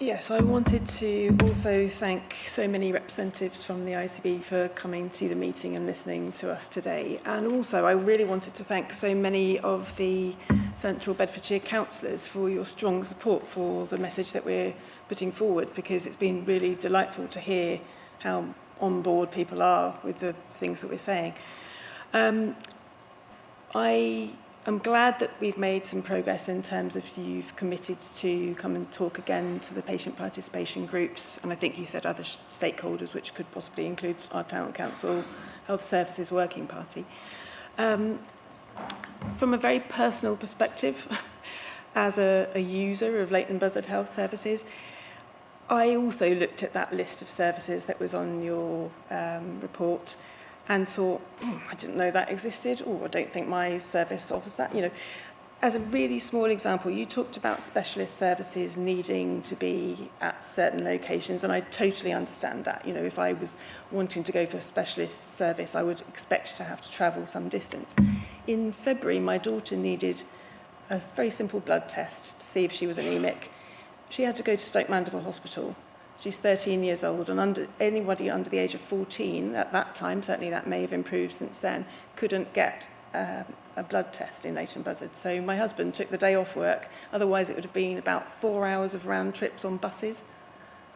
Yes, I wanted to also thank so many representatives from the ICB for coming to the meeting and listening to us today. And also, I really wanted to thank so many of the Central Bedfordshire councillors for your strong support for the message that we're putting forward, because it's been really delightful to hear how on board people are with the things that we're saying. I'm glad that we've made some progress in terms of you've committed to come and talk again to the patient participation groups, and I think you said other stakeholders, which could possibly include our town council, health services working party. From a very personal perspective, as a user of Leighton Buzzard Health Services, I also looked at that list of services that was on your report and thought, I didn't know that existed, or I don't think my service offers that. You know, as a really small example, you talked about specialist services needing to be at certain locations, and I totally understand that. You know, if I was wanting to go for a specialist service, I would expect to have to travel some distance. In February, my daughter needed a very simple blood test to see if she was anemic. She had to go to Stoke Mandeville Hospital. She's 13 years old, and anybody under the age of 14 at that time, certainly that may have improved since then, couldn't get a blood test in Leighton Buzzard. So my husband took the day off work. Otherwise, it would have been about 4 hours of round trips on buses,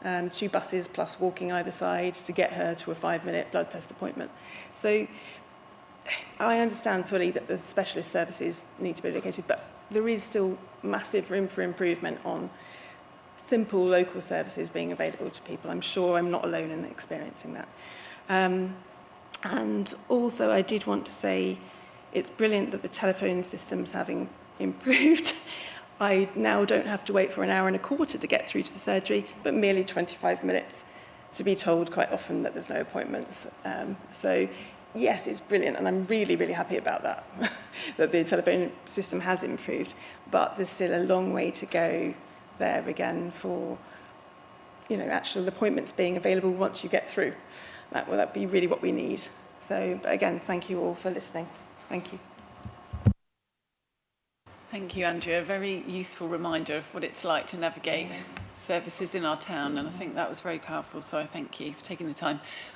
2 buses plus walking either side to get her to a 5-minute blood test appointment. So I understand fully that the specialist services need to be located, but there is still massive room for improvement on simple local services being available to people. I'm sure I'm not alone in experiencing that. And also, I did want to say it's brilliant that the telephone system's having improved. I now don't have to wait for an hour and a quarter to get through to the surgery, but merely 25 minutes to be told quite often that there's no appointments. So yes, it's brilliant, and I'm really, really happy about that, that the telephone system has improved, but there's still a long way to go there again for, you know, actual appointments being available once you get through. That'd be really what we need. So, but again, thank you all for listening. Thank you. Thank you, Andrea. A very useful reminder of what it's like to navigate services in our town, and I think that was very powerful, so I thank you for taking the time.